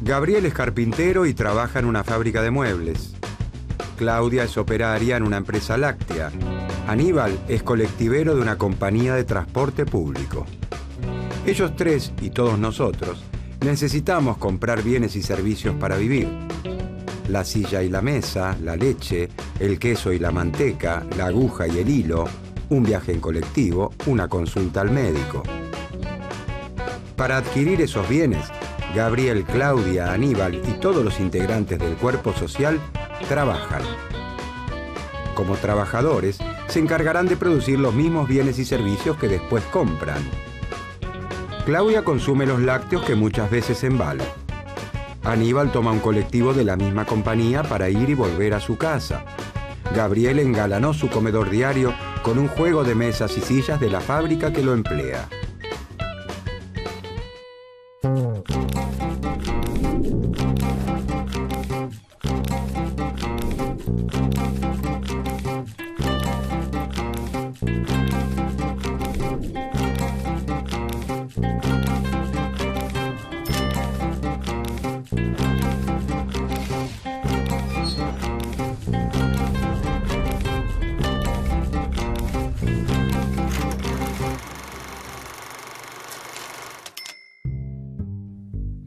Gabriel es carpintero y trabaja en una fábrica de muebles. Claudia es operaria en una empresa láctea. Aníbal es colectivero de una compañía de transporte público. Ellos tres, y todos nosotros, necesitamos comprar bienes y servicios para vivir. La silla y la mesa, la leche, el queso y la manteca, la aguja y el hilo, un viaje en colectivo, una consulta al médico. Para adquirir esos bienes, Gabriel, Claudia, Aníbal y todos los integrantes del cuerpo social trabajan. Como trabajadores, se encargarán de producir los mismos bienes y servicios que después compran. Claudia consume los lácteos que muchas veces embala. Aníbal toma un colectivo de la misma compañía para ir y volver a su casa. Gabriel engalanó su comedor diario con un juego de mesas y sillas de la fábrica que lo emplea.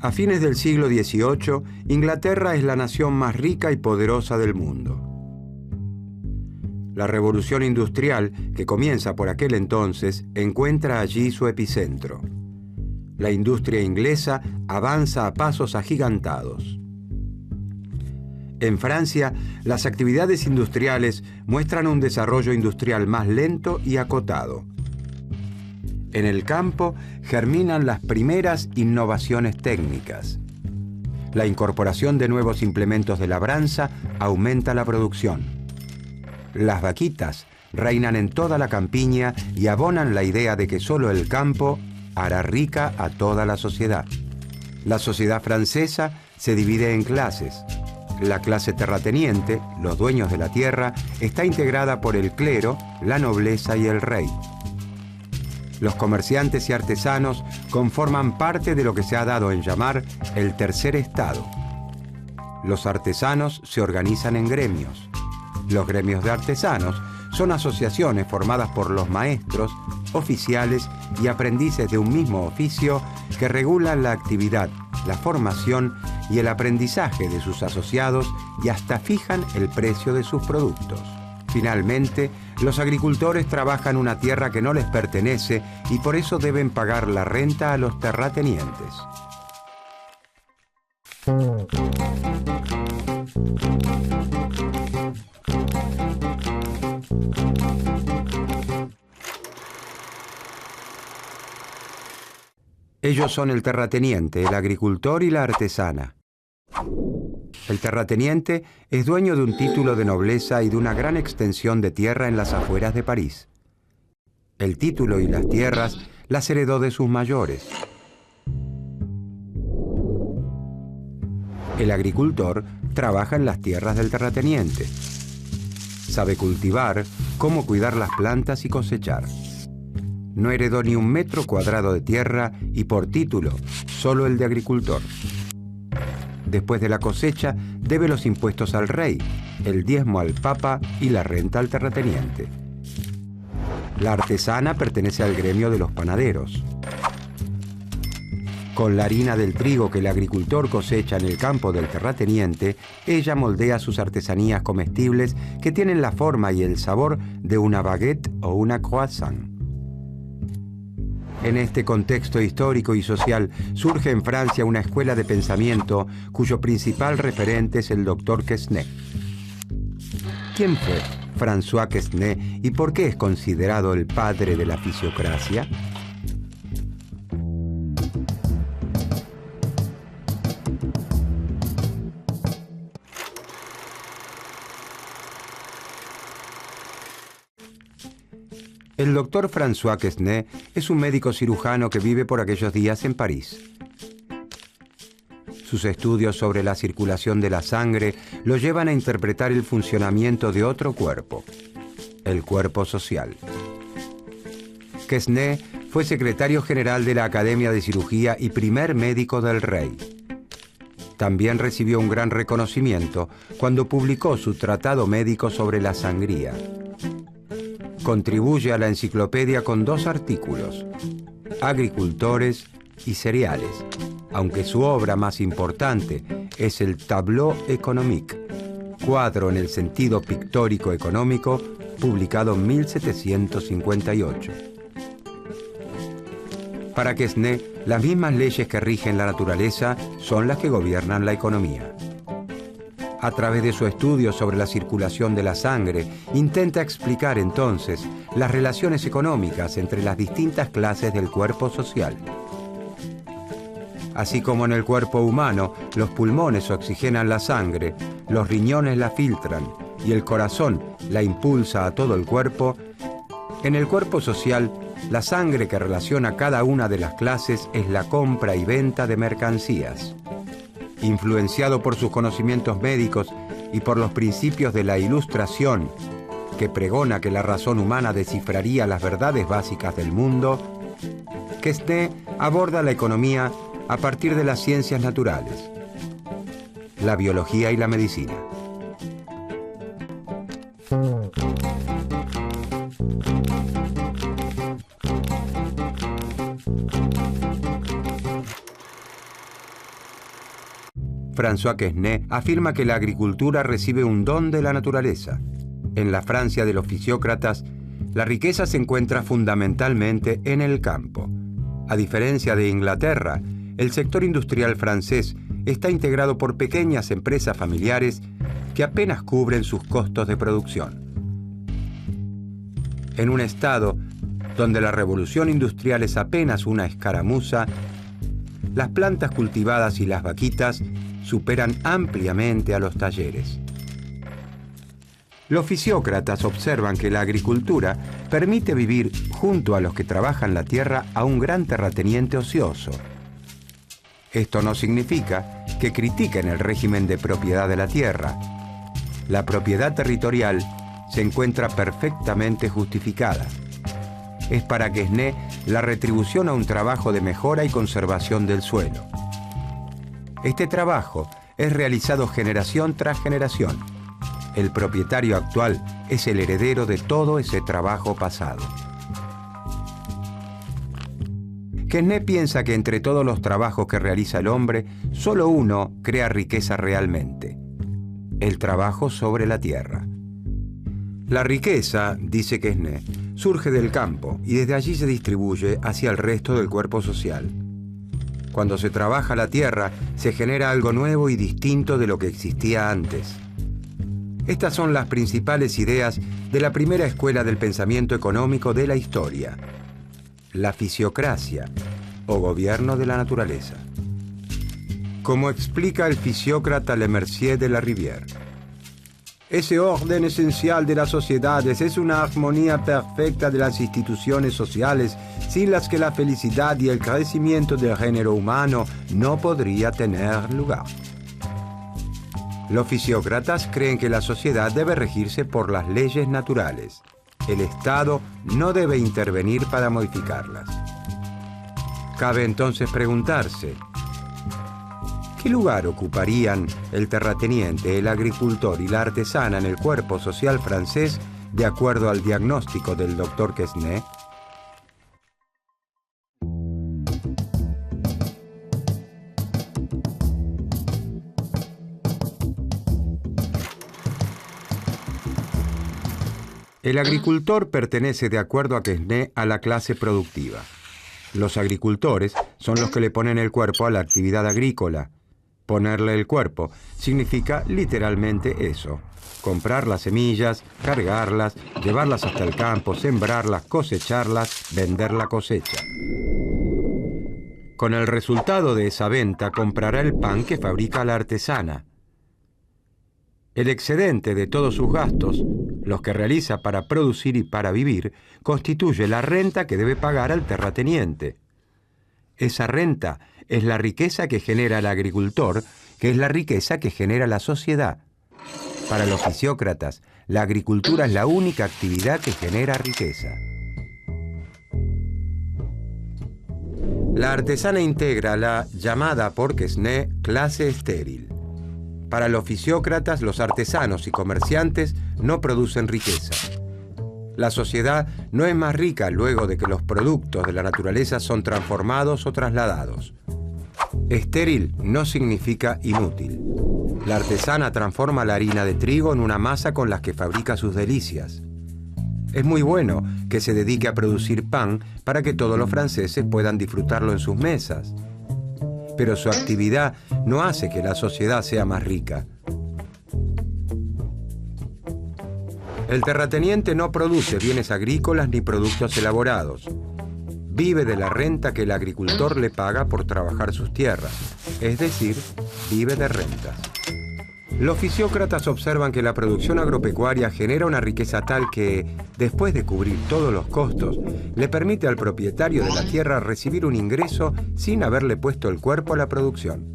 A fines del siglo XVIII, Inglaterra es la nación más rica y poderosa del mundo. La revolución industrial, que comienza por aquel entonces, encuentra allí su epicentro. La industria inglesa avanza a pasos agigantados. En Francia, las actividades industriales muestran un desarrollo industrial más lento y acotado. En el campo germinan las primeras innovaciones técnicas. La incorporación de nuevos implementos de labranza aumenta la producción. Las vaquitas reinan en toda la campiña y abonan la idea de que solo el campo hará rica a toda la sociedad. La sociedad francesa se divide en clases. La clase terrateniente, los dueños de la tierra, está integrada por el clero, la nobleza y el rey. Los comerciantes y artesanos conforman parte de lo que se ha dado en llamar el tercer estado. Los artesanos se organizan en gremios. Los gremios de artesanos son asociaciones formadas por los maestros, oficiales y aprendices de un mismo oficio que regulan la actividad, la formación y el aprendizaje de sus asociados y hasta fijan el precio de sus productos. Finalmente, los agricultores trabajan una tierra que no les pertenece y por eso deben pagar la renta a los terratenientes. Ellos son el terrateniente, el agricultor y la artesana. El terrateniente es dueño de un título de nobleza y de una gran extensión de tierra en las afueras de París. El título y las tierras las heredó de sus mayores. El agricultor trabaja en las tierras del terrateniente. Sabe cultivar, cómo cuidar las plantas y cosechar. No heredó ni un metro cuadrado de tierra y por título, solo el de agricultor. Después de la cosecha, debe los impuestos al rey, el diezmo al papa y la renta al terrateniente. La artesana pertenece al gremio de los panaderos. Con la harina del trigo que el agricultor cosecha en el campo del terrateniente, ella moldea sus artesanías comestibles que tienen la forma y el sabor de una baguette o una croissant. En este contexto histórico y social surge en Francia una escuela de pensamiento cuyo principal referente es el doctor Quesnay. ¿Quién fue François Quesnay y por qué es considerado el padre de la fisiocracia? El doctor François Quesnay es un médico cirujano que vive por aquellos días en París. Sus estudios sobre la circulación de la sangre lo llevan a interpretar el funcionamiento de otro cuerpo, el cuerpo social. Quesnay fue secretario general de la Academia de Cirugía y primer médico del rey. También recibió un gran reconocimiento cuando publicó su tratado médico sobre la sangría. Contribuye a la enciclopedia con 2 artículos, Agricultores y cereales, aunque su obra más importante es el Tableau économique, cuadro en el sentido pictórico económico, publicado en 1758. Para Quesnay, las mismas leyes que rigen la naturaleza son las que gobiernan la economía. A través de su estudio sobre la circulación de la sangre, intenta explicar entonces las relaciones económicas entre las distintas clases del cuerpo social. Así como en el cuerpo humano, los pulmones oxigenan la sangre, los riñones la filtran y el corazón la impulsa a todo el cuerpo, en el cuerpo social, la sangre que relaciona cada una de las clases es la compra y venta de mercancías. Influenciado por sus conocimientos médicos y por los principios de la Ilustración, que pregona que la razón humana descifraría las verdades básicas del mundo, Quesnay aborda la economía a partir de las ciencias naturales, la biología y la medicina. François Quesnay afirma que la agricultura recibe un don de la naturaleza. En la Francia de los fisiócratas, la riqueza se encuentra fundamentalmente en el campo. A diferencia de Inglaterra, el sector industrial francés está integrado por pequeñas empresas familiares que apenas cubren sus costos de producción. En un estado donde la revolución industrial es apenas una escaramuza, las plantas cultivadas y las vaquitas superan ampliamente a los talleres. Los fisiócratas observan que la agricultura permite vivir junto a los que trabajan la tierra a un gran terrateniente ocioso. Esto no significa que critiquen el régimen de propiedad de la tierra. La propiedad territorial se encuentra perfectamente justificada. Es para Quesnay la retribución a un trabajo de mejora y conservación del suelo. Este trabajo es realizado generación tras generación. El propietario actual es el heredero de todo ese trabajo pasado. Quesnay piensa que entre todos los trabajos que realiza el hombre, solo uno crea riqueza realmente: el trabajo sobre la tierra. La riqueza, dice Quesnay, surge del campo y desde allí se distribuye hacia el resto del cuerpo social. Cuando se trabaja la tierra, se genera algo nuevo y distinto de lo que existía antes. Estas son las principales ideas de la primera escuela del pensamiento económico de la historia: la fisiocracia, o gobierno de la naturaleza. Como explica el fisiócrata Le Mercier de la Rivière, ese orden esencial de las sociedades es una armonía perfecta de las instituciones sociales sin las que la felicidad y el crecimiento del género humano no podría tener lugar. Los fisiócratas creen que la sociedad debe regirse por las leyes naturales. El Estado no debe intervenir para modificarlas. Cabe entonces preguntarse: ¿qué lugar ocuparían el terrateniente, el agricultor y la artesana en el cuerpo social francés de acuerdo al diagnóstico del doctor Quesnay? El agricultor pertenece, de acuerdo a Quesnay, a la clase productiva. Los agricultores son los que le ponen el cuerpo a la actividad agrícola. Ponerle el cuerpo significa literalmente eso: comprar las semillas, cargarlas, llevarlas hasta el campo, sembrarlas, cosecharlas, vender la cosecha. Con el resultado de esa venta comprará el pan que fabrica la artesana. El excedente de todos sus gastos, los que realiza para producir y para vivir, constituye la renta que debe pagar al terrateniente. Esa renta es la riqueza que genera el agricultor, que es la riqueza que genera la sociedad. Para los fisiócratas, la agricultura es la única actividad que genera riqueza. La artesana integra la llamada por Quesnay clase estéril. Para los fisiócratas, los artesanos y comerciantes no producen riqueza. La sociedad no es más rica luego de que los productos de la naturaleza son transformados o trasladados. Estéril no significa inútil. La artesana transforma la harina de trigo en una masa con la que fabrica sus delicias. Es muy bueno que se dedique a producir pan para que todos los franceses puedan disfrutarlo en sus mesas. Pero su actividad no hace que la sociedad sea más rica. El terrateniente no produce bienes agrícolas ni productos elaborados. Vive de la renta que el agricultor le paga por trabajar sus tierras, es decir, vive de rentas. Los fisiócratas observan que la producción agropecuaria genera una riqueza tal que, después de cubrir todos los costos, le permite al propietario de la tierra recibir un ingreso sin haberle puesto el cuerpo a la producción.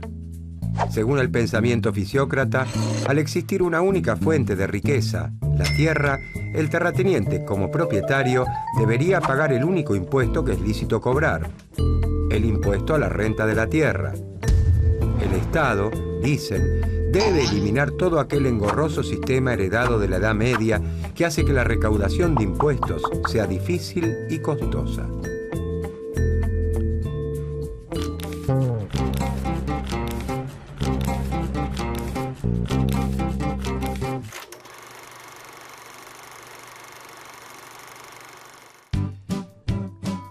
Según el pensamiento fisiócrata, al existir una única fuente de riqueza, la tierra, el terrateniente, como propietario, debería pagar el único impuesto que es lícito cobrar, el impuesto a la renta de la tierra. El Estado, dicen, debe eliminar todo aquel engorroso sistema heredado de la Edad Media que hace que la recaudación de impuestos sea difícil y costosa.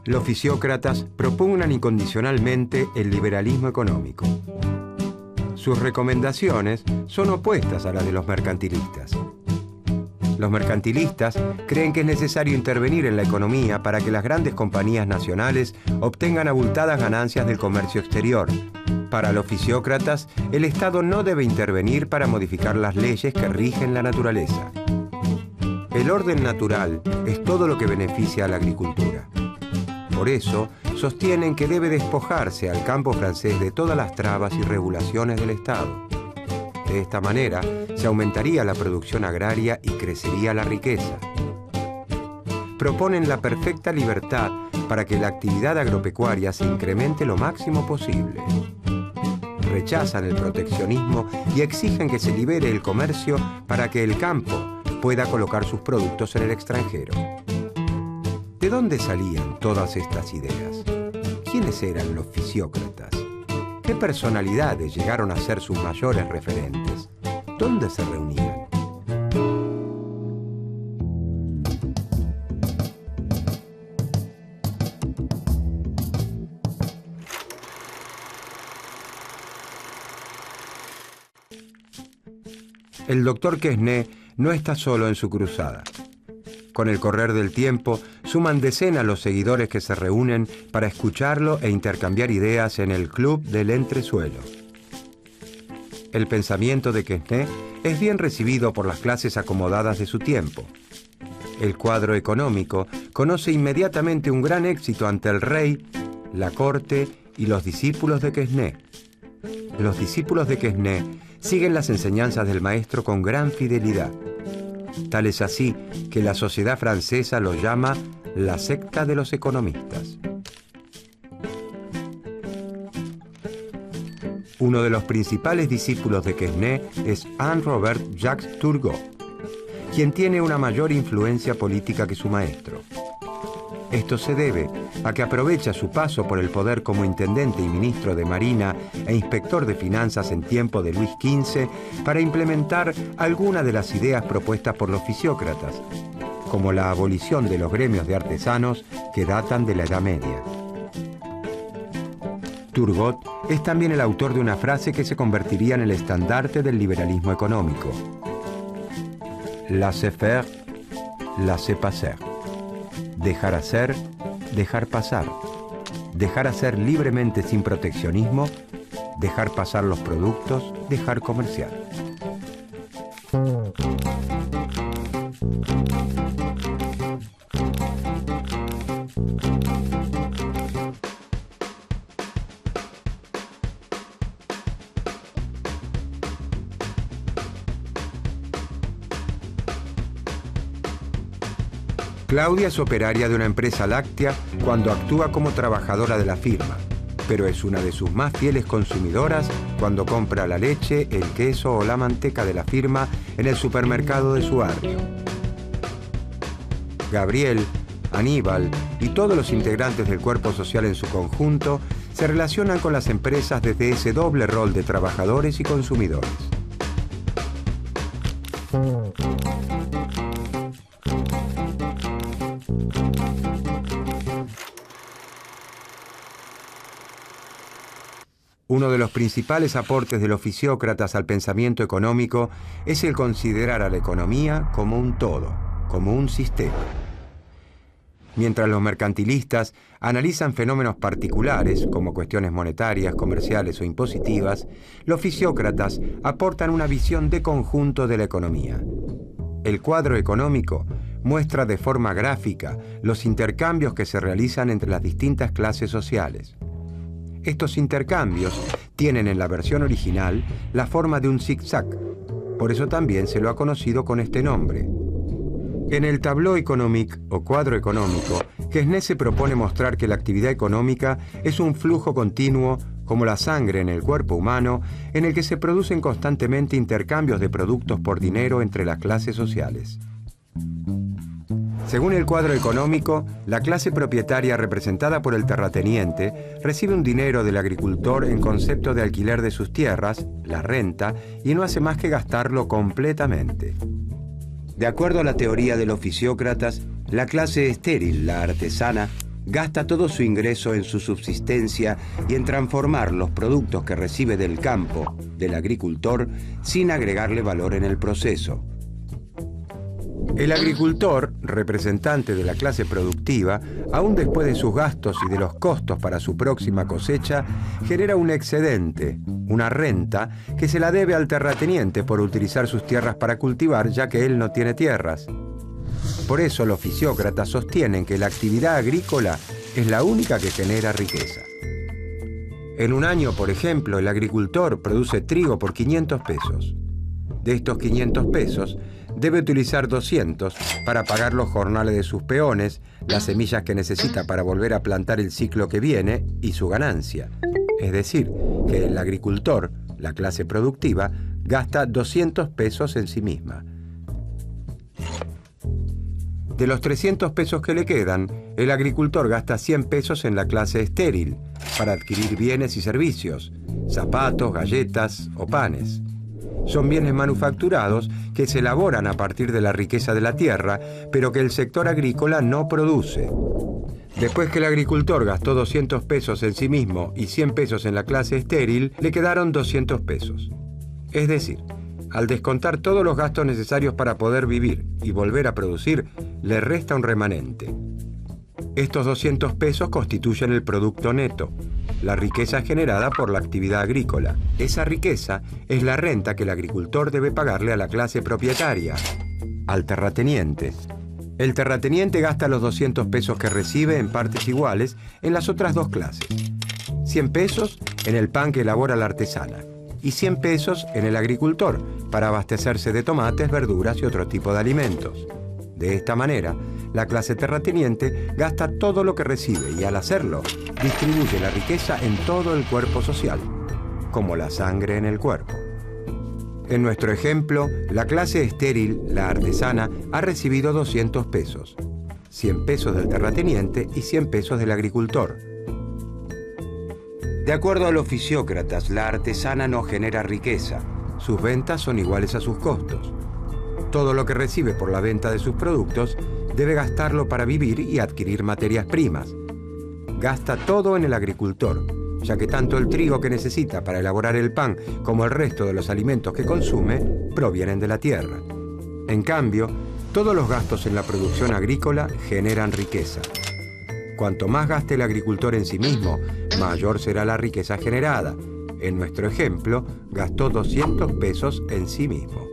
Los fisiócratas propugnan incondicionalmente el liberalismo económico. Sus recomendaciones son opuestas a las de los mercantilistas. Los mercantilistas creen que es necesario intervenir en la economía para que las grandes compañías nacionales obtengan abultadas ganancias del comercio exterior. Para los fisiócratas, el Estado no debe intervenir para modificar las leyes que rigen la naturaleza. El orden natural es todo lo que beneficia a la agricultura. Por eso, sostienen que debe despojarse al campo francés de todas las trabas y regulaciones del Estado. De esta manera, se aumentaría la producción agraria y crecería la riqueza. Proponen la perfecta libertad para que la actividad agropecuaria se incremente lo máximo posible. Rechazan el proteccionismo y exigen que se libere el comercio para que el campo pueda colocar sus productos en el extranjero. ¿De dónde salían todas estas ideas? ¿Quiénes eran los fisiócratas? ¿Qué personalidades llegaron a ser sus mayores referentes? ¿Dónde se reunían? El doctor Quesnay no está solo en su cruzada. Con el correr del tiempo, suman decenas los seguidores que se reúnen para escucharlo e intercambiar ideas en el Club del Entresuelo. El pensamiento de Quesnay es bien recibido por las clases acomodadas de su tiempo. El cuadro económico conoce inmediatamente un gran éxito ante el rey, la corte y los discípulos de Quesnay. Los discípulos de Quesnay siguen las enseñanzas del maestro con gran fidelidad. Tal es así que la sociedad francesa lo llama la secta de los economistas. Uno de los principales discípulos de Quesnay es Henri-Robert Jacques Turgot, quien tiene una mayor influencia política que su maestro. Esto se debe a que aprovecha su paso por el poder como intendente y ministro de Marina e inspector de finanzas en tiempo de Luis XV para implementar algunas de las ideas propuestas por los fisiócratas, como la abolición de los gremios de artesanos que datan de la Edad Media. Turgot es también el autor de una frase que se convertiría en el estandarte del liberalismo económico. Laissez-faire, laissez-passer. Dejar hacer, dejar pasar. Dejar hacer libremente sin proteccionismo, dejar pasar los productos, dejar comerciar. Claudia es operaria de una empresa láctea cuando actúa como trabajadora de la firma. pero es una de sus más fieles consumidoras cuando compra la leche, el queso o la manteca de la firma en el supermercado de su barrio. Gabriel, Aníbal y todos los integrantes del cuerpo social en su conjunto se relacionan con las empresas desde ese doble rol de trabajadores y consumidores. Uno de los principales aportes de los fisiócratas al pensamiento económico es el considerar a la economía como un todo, como un sistema. Mientras los mercantilistas analizan fenómenos particulares, como cuestiones monetarias, comerciales o impositivas, los fisiócratas aportan una visión de conjunto de la economía. El cuadro económico muestra de forma gráfica los intercambios que se realizan entre las distintas clases sociales. Estos intercambios tienen en la versión original la forma de un zigzag, por eso también se lo ha conocido con este nombre. En el Tableau économique o cuadro económico, Quesnay se propone mostrar que la actividad económica es un flujo continuo, como la sangre en el cuerpo humano, en el que se producen constantemente intercambios de productos por dinero entre las clases sociales. Según el cuadro económico, la clase propietaria representada por el terrateniente recibe un dinero del agricultor en concepto de alquiler de sus tierras, la renta, y no hace más que gastarlo completamente. De acuerdo a la teoría de los fisiócratas, la clase estéril, la artesana, gasta todo su ingreso en su subsistencia y en transformar los productos que recibe del campo, del agricultor, sin agregarle valor en el proceso. El agricultor, representante de la clase productiva, aún después de sus gastos y de los costos para su próxima cosecha, genera un excedente, una renta, que se la debe al terrateniente por utilizar sus tierras para cultivar, ya que él no tiene tierras. Por eso los fisiócratas sostienen que la actividad agrícola es la única que genera riqueza. En un año, por ejemplo, el agricultor produce trigo por 500 pesos. De estos 500 pesos, debe utilizar 200 para pagar los jornales de sus peones, las semillas que necesita para volver a plantar el ciclo que viene y su ganancia. Es decir, que el agricultor, la clase productiva, gasta 200 pesos en sí misma. De los 300 pesos que le quedan, el agricultor gasta 100 pesos en la clase estéril para adquirir bienes y servicios, zapatos, galletas o panes. Son bienes manufacturados que se elaboran a partir de la riqueza de la tierra, pero que el sector agrícola no produce. Después que el agricultor gastó 200 pesos en sí mismo y 100 pesos en la clase estéril, le quedaron 200 pesos. Es decir, al descontar todos los gastos necesarios para poder vivir y volver a producir, le resta un remanente. Estos 200 pesos constituyen el producto neto, la riqueza generada por la actividad agrícola. Esa riqueza es la renta que el agricultor debe pagarle a la clase propietaria, al terrateniente. El terrateniente gasta los 200 pesos que recibe en partes iguales en las otras dos clases. 100 pesos en el pan que elabora la artesana y 100 pesos en el agricultor para abastecerse de tomates, verduras y otro tipo de alimentos. De esta manera, la clase terrateniente gasta todo lo que recibe y al hacerlo, distribuye la riqueza en todo el cuerpo social, como la sangre en el cuerpo. En nuestro ejemplo, la clase estéril, la artesana, ha recibido 200 pesos, 100 pesos del terrateniente y 100 pesos del agricultor. De acuerdo a los fisiócratas, la artesana no genera riqueza, sus ventas son iguales a sus costos. Todo lo que recibe por la venta de sus productos debe gastarlo para vivir y adquirir materias primas. Gasta todo en el agricultor, ya que tanto el trigo que necesita para elaborar el pan como el resto de los alimentos que consume provienen de la tierra. En cambio, todos los gastos en la producción agrícola generan riqueza. Cuanto más gaste el agricultor en sí mismo, mayor será la riqueza generada. En nuestro ejemplo, gastó 200 pesos en sí mismo.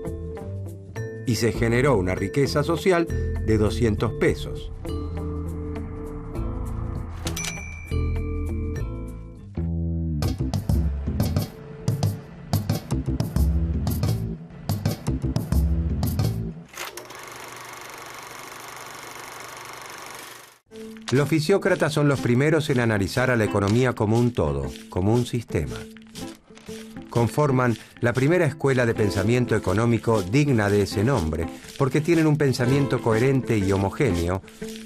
Y se generó una riqueza social de 200 pesos. Los fisiócratas son los primeros en analizar a la economía como un todo, como un sistema. Conforman la primera escuela de pensamiento económico digna de ese nombre, porque tienen un pensamiento coherente y homogéneo,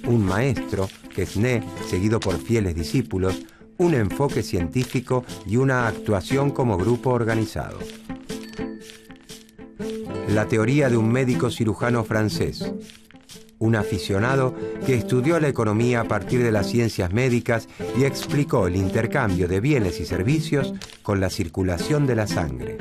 un maestro, Quesnay, seguido por fieles discípulos, un enfoque científico y una actuación como grupo organizado. La teoría de un médico cirujano francés, un aficionado que estudió la economía a partir de las ciencias médicas y explicó el intercambio de bienes y servicios con la circulación de la sangre.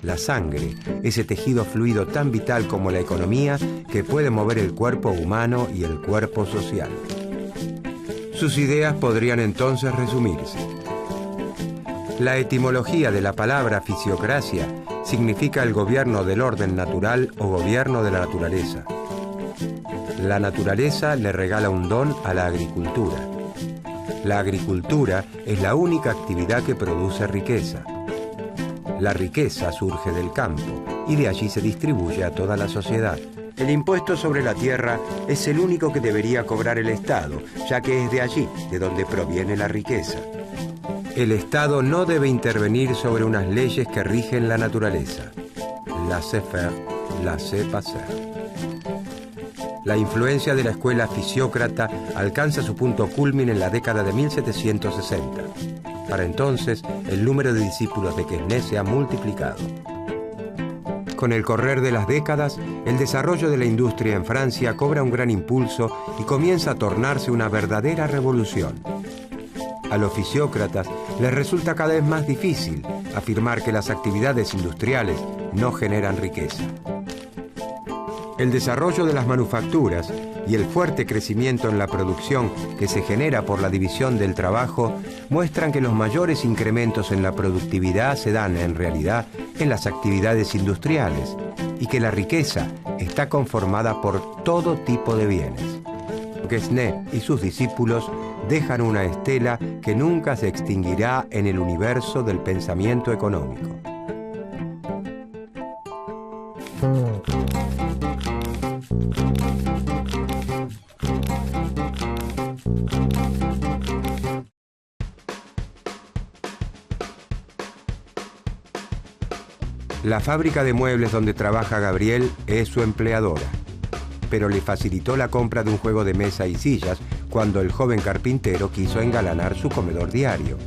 La sangre, ese tejido fluido tan vital como la economía que puede mover el cuerpo humano y el cuerpo social. Sus ideas podrían entonces resumirse. La etimología de la palabra fisiocracia significa el gobierno del orden natural o gobierno de la naturaleza. La naturaleza le regala un don a la agricultura. La agricultura es la única actividad que produce riqueza. La riqueza surge del campo y de allí se distribuye a toda la sociedad. El impuesto sobre la tierra es el único que debería cobrar el Estado, ya que es de allí de donde proviene la riqueza. El Estado no debe intervenir sobre unas leyes que rigen la naturaleza. Laissez-faire, laissez-passer. La influencia de la escuela fisiócrata alcanza su punto culmine en la década de 1760. Para entonces, el número de discípulos de Quesnay se ha multiplicado. Con el correr de las décadas, el desarrollo de la industria en Francia cobra un gran impulso y comienza a tornarse una verdadera revolución. A los fisiócratas les resulta cada vez más difícil afirmar que las actividades industriales no generan riqueza. El desarrollo de las manufacturas y el fuerte crecimiento en la producción que se genera por la división del trabajo muestran que los mayores incrementos en la productividad se dan en realidad en las actividades industriales y que la riqueza está conformada por todo tipo de bienes. Quesnay y sus discípulos dejan una estela que nunca se extinguirá en el universo del pensamiento económico. La fábrica de muebles donde trabaja Gabriel es su empleadora, pero le facilitó la compra de un juego de mesa y sillas cuando el joven carpintero quiso engalanar su comedor diario.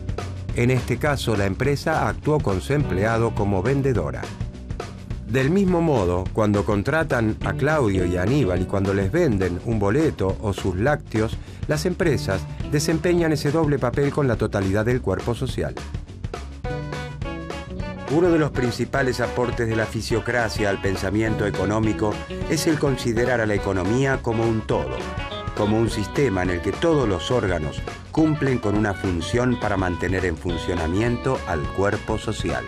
En este caso, la empresa actuó con su empleado como vendedora. Del mismo modo, cuando contratan a Claudio y a Aníbal y cuando les venden un boleto o sus lácteos, las empresas desempeñan ese doble papel con la totalidad del cuerpo social. Uno de los principales aportes de la fisiocracia al pensamiento económico es el considerar a la economía como un todo, como un sistema en el que todos los órganos cumplen con una función para mantener en funcionamiento al cuerpo social.